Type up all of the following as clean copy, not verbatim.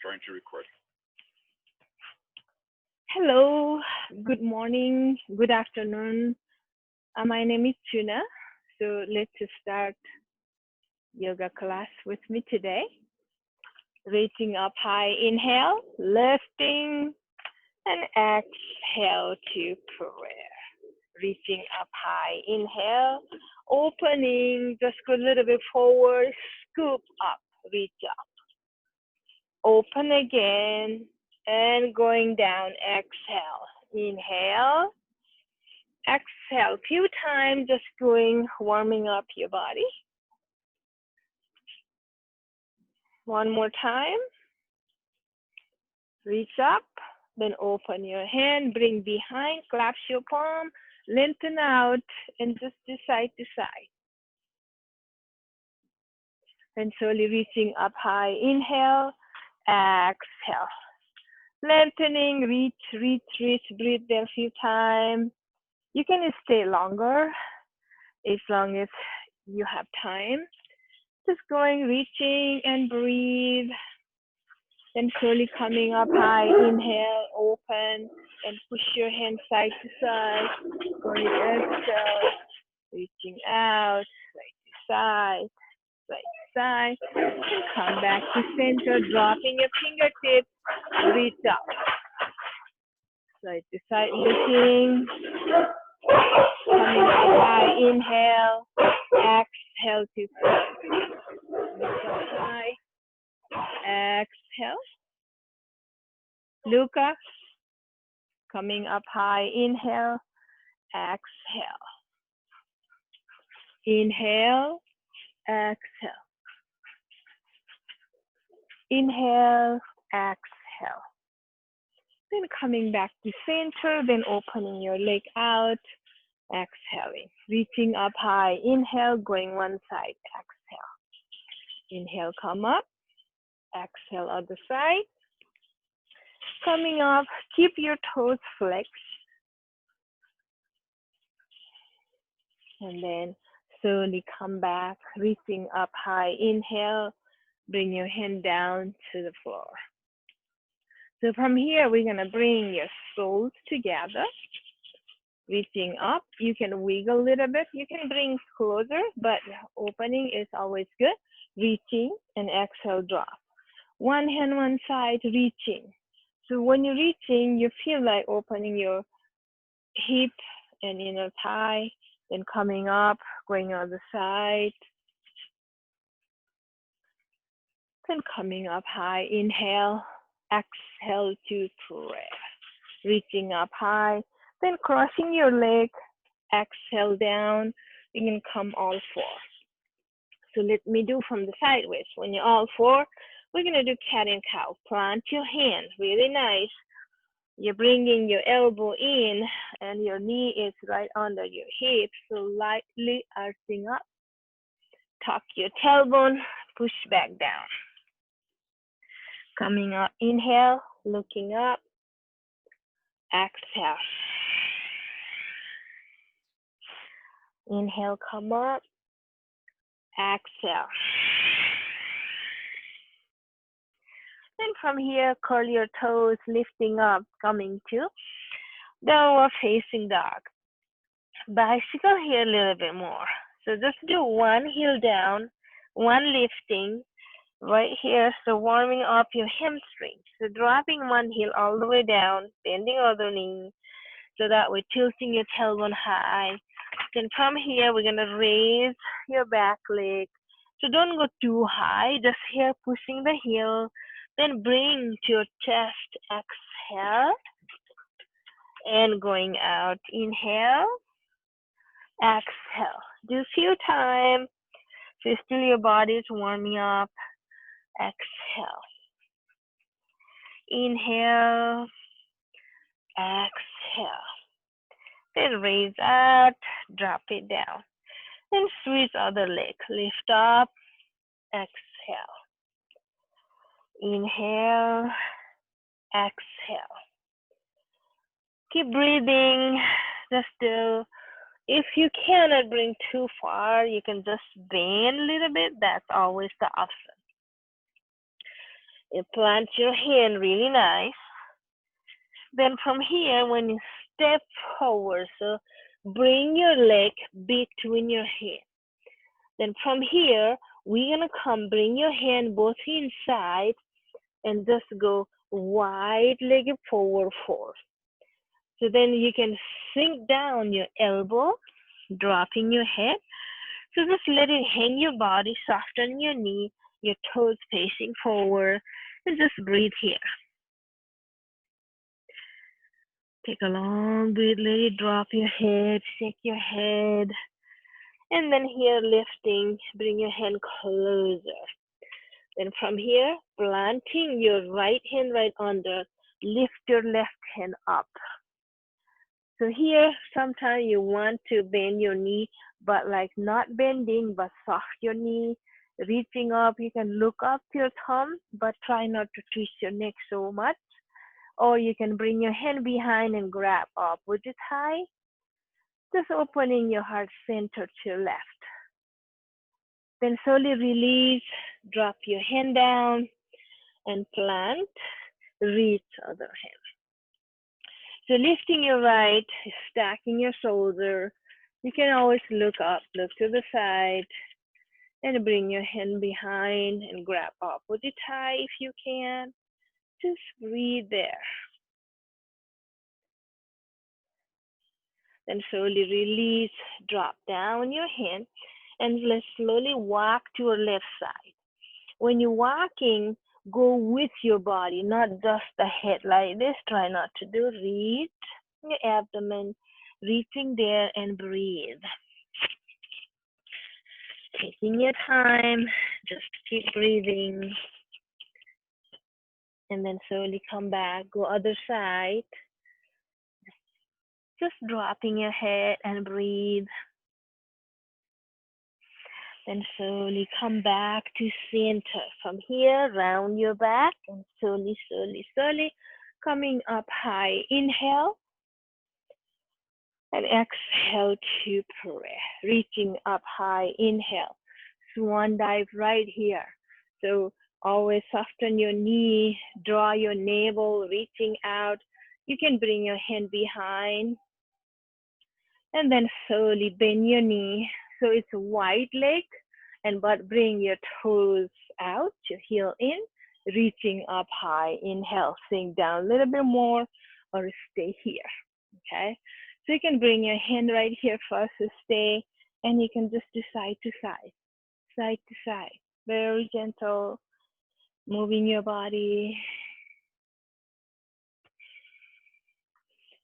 starting to record. Hello, good morning, good afternoon. My name is Chuna. So let's start yoga class with me today. Reaching up high, inhale, lifting, and exhale to prayer. Reaching up high, inhale, opening, just go a little bit forward, scoop up, reach up. Open again, and going down, exhale. Inhale, exhale. Few times, just going, warming up your body. One more time. Reach up, then open your hand, bring behind, collapse your palm, lengthen out, and just to side to side. And slowly reaching up high. Inhale, exhale. Lengthening, reach, breathe there a few times. You can stay longer as long as you have time. Just going, reaching, and breathe. Then slowly coming up high, inhale, open, and push your hand side to side. Going exhale, reaching out, side to side, and come back to center, dropping your fingertips, reach up. Side to side, lifting, coming up high, inhale, exhale to front. Reach up high, exhale. Look up, coming up high, inhale, exhale. Inhale, exhale. Inhale, exhale. Then coming back to center, then opening your leg out, exhaling. Reaching up high, inhale, going one side, exhale. Inhale, come up, exhale, other side. Coming up, keep your toes flexed. And then slowly come back, reaching up high, inhale, bring your hand down to the floor. So from here, we're gonna bring your soles together, reaching up. You can wiggle a little bit. You can bring closer, but opening is always good. Reaching and exhale, drop. One hand, one side, reaching. So when you're reaching, you feel like opening your hip and inner thigh, then coming up, going on the side, then coming up high, inhale, exhale to prayer. Reaching up high, then crossing your leg, exhale down, you can come all four. So let me do from the sideways. When you're all four, we're gonna do cat and cow. Plant your hand, really nice. You're bringing your elbow in and your knee is right under your hip, so lightly arching up. Tuck your tailbone, push back down. Coming up, inhale, looking up, exhale. Inhale, come up, exhale. Then from here, curl your toes, lifting up, coming to downward facing dog. Bicycle here a little bit more. So just do one heel down, one lifting right here. So warming up your hamstring. So dropping one heel all the way down, bending other knee. So that we're tilting your tailbone high. Then from here, we're gonna raise your back leg. So don't go too high, just here pushing the heel. Then bring to your chest, exhale, and going out. Inhale, exhale. Do a few times. So still your body is warming up. Exhale. Inhale, exhale. Then raise out, drop it down. Then switch other leg. Lift up, exhale. Inhale, exhale. Keep breathing. Just do. If you cannot bring too far, you can just bend a little bit. That's always the option. You plant your hand really nice. Then from here, when you step forward, so bring your leg between your hands. Then from here, we're gonna bring your hand both inside and just go wide-legged forward fold. So then you can sink down your elbow, dropping your head. So just let it hang your body, soften your knee, your toes facing forward, and just breathe here. Take a long breath, let it drop your head, shake your head. And then here lifting, bring your hand closer. Then from here, planting your right hand right under, lift your left hand up. So here, sometimes you want to bend your knee, but like not bending, but soft your knee, reaching up. You can look up your thumb, but try not to twist your neck so much. Or you can bring your hand behind and grab up with it high. Just opening your heart center to your left. Then slowly release, drop your hand down and plant, reach other hand. So lifting your right, stacking your shoulder. You can always look up, look to the side, and bring your hand behind and grab up with it high if you can. Just breathe there. Then slowly release, drop down your hand, and let's slowly walk to your left side. When you're walking, go with your body, not just the head like this. Try not to do. Reach your abdomen, reaching there and breathe. Taking your time, just keep breathing. And then slowly come back, go other side. Just dropping your head and breathe. Then slowly come back to center. From here, round your back and slowly, slowly, slowly coming up high. Inhale and exhale to prayer. Reaching up high. Inhale. Swan dive right here. So always soften your knee, draw your navel, reaching out. You can bring your hand behind and then slowly bend your knee. So it's a wide leg, but bring your toes out, your heel in, reaching up high. Inhale, sink down a little bit more or stay here, okay? So you can bring your hand right here first to stay, and you can just do side to side, very gentle, moving your body.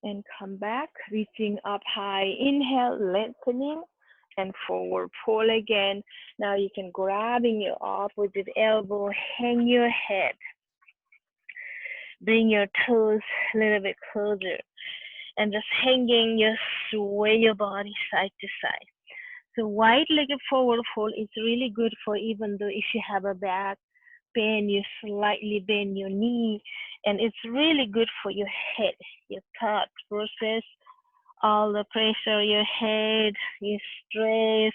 And come back, reaching up high. Inhale, lengthening, and forward fold again. Now you can grabbing your opposite elbow, hang your head. Bring your toes a little bit closer. And just hanging, just sway your body side to side. So wide-legged forward fold is really good for even though if you have a back pain, you slightly bend your knee. And it's really good for your head, your thought process, all the pressure, your head, your stress.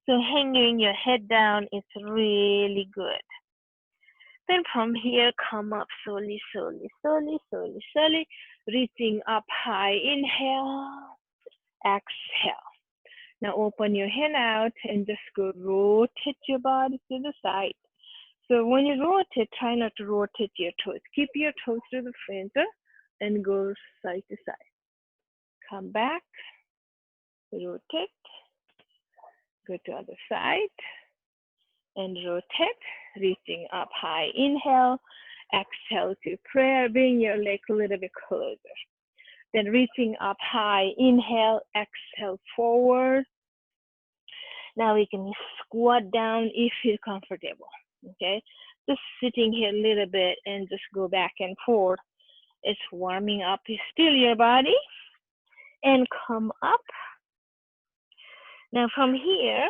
So hanging your head down is really good. Then from here, come up slowly, slowly, slowly, slowly, slowly, reaching up high. Inhale, exhale. Now open your hand out and just go rotate your body to the side. So when you rotate, try not to rotate your toes. Keep your toes to the center and go side to side. Come back, rotate, go to other side, and rotate, reaching up high. Inhale, exhale to prayer. Bring your leg a little bit closer. Then reaching up high. Inhale, exhale forward. Now we can squat down if you're comfortable. Okay, just sitting here a little bit and just go back and forth. It's warming up still your body. And come up. Now from here,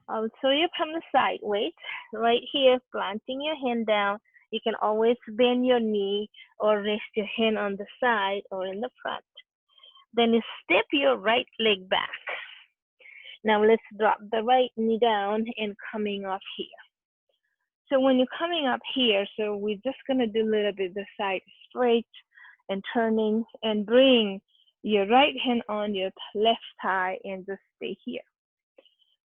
I'll show you from the side. Wait, right here, planting your hand down. You can always bend your knee or rest your hand on the side or in the front. Then you step your right leg back. Now let's drop the right knee down and coming off here. So when you're coming up here, so we're just gonna do a little bit the side straight and turning, and bring your right hand on your left thigh and just stay here.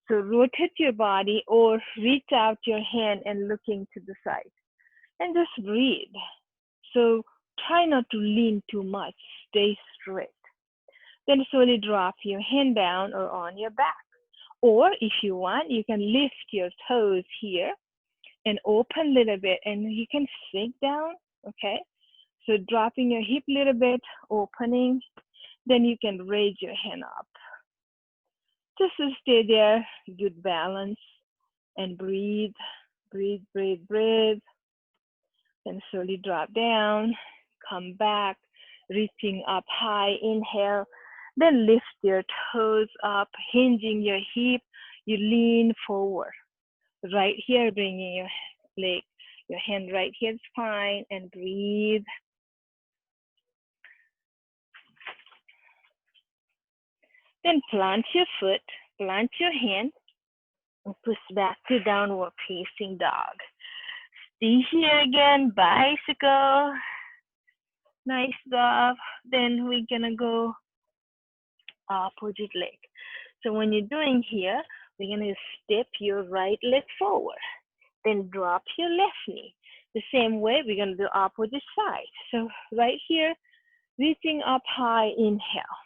So rotate your body or reach out your hand and looking to the side and just breathe. So try not to lean too much, stay straight. Then slowly drop your hand down or on your back. Or if you want, you can lift your toes here and open a little bit, and you can sink down, okay? So dropping your hip a little bit, opening, then you can raise your hand up. Just to stay there, good balance, and breathe, breathe, breathe, breathe. Then slowly drop down, come back, reaching up high, inhale, then lift your toes up, hinging your hip, you lean forward. Right here, bringing your leg, your hand right here, spine, and breathe. Then plant your foot, plant your hand, and push back to downward facing dog. Stay here again, bicycle. Nice job. Then we're gonna go opposite leg. So when you're doing here, we're gonna step your right leg forward. Then drop your left knee. The same way, we're gonna do opposite side. So right here, reaching up high, inhale.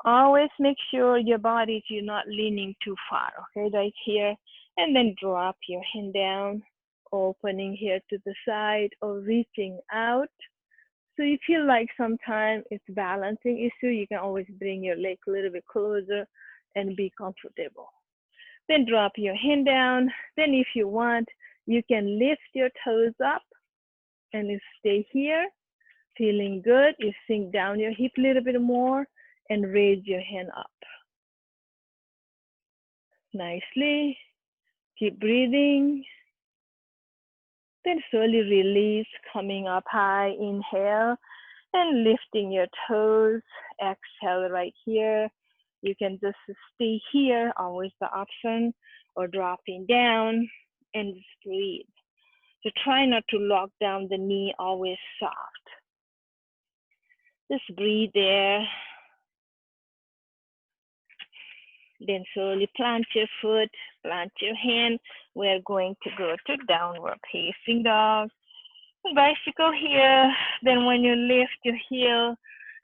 Always make sure your body, you're not leaning too far, okay, right here. And then drop your hand down, opening here to the side or reaching out. So you feel like sometimes it's balancing issue, you can always bring your leg a little bit closer and be comfortable. Then drop your hand down. Then if you want, you can lift your toes up and you stay here, feeling good. You sink down your hip a little bit more and raise your hand up. Nicely. Keep breathing. Then slowly release, coming up high, inhale, and lifting your toes. Exhale right here. You can just stay here, always the option, or dropping down and just breathe. So try not to lock down the knee, always soft. Just breathe there. Then slowly plant your foot, plant your hand. We're going to go to downward facing dog. Bicycle here. Then when you lift your heel,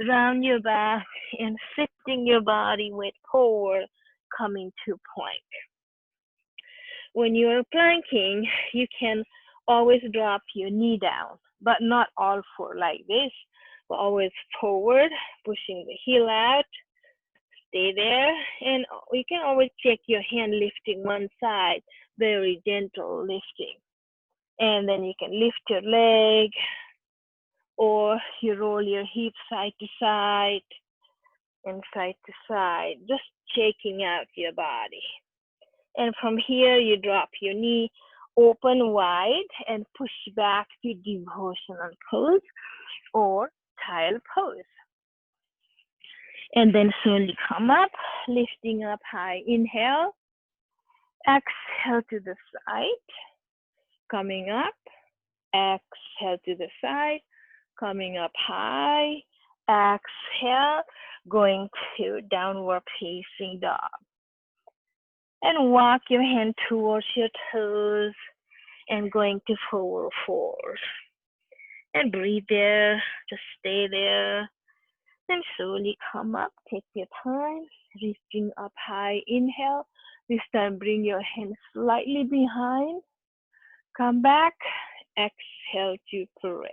round your back and shifting your body weight forward, coming to plank. When you're planking, you can always drop your knee down, but not all four like this, but always forward, pushing the heel out. Stay there, and you can always check your hand lifting one side, very gentle lifting. And then you can lift your leg, or you roll your hips side to side and side to side, just checking out your body. And from here, you drop your knee, open wide, and push back to devotional pose or child pose. And then slowly come up, lifting up high. Inhale, exhale to the side, coming up, exhale to the side, coming up high, exhale, going to downward facing dog. And walk your hand towards your toes and going to forward fold. And breathe there, just stay there. Then slowly come up, take your time, reaching up high, inhale. This time bring your hands slightly behind. Come back, exhale to prayer.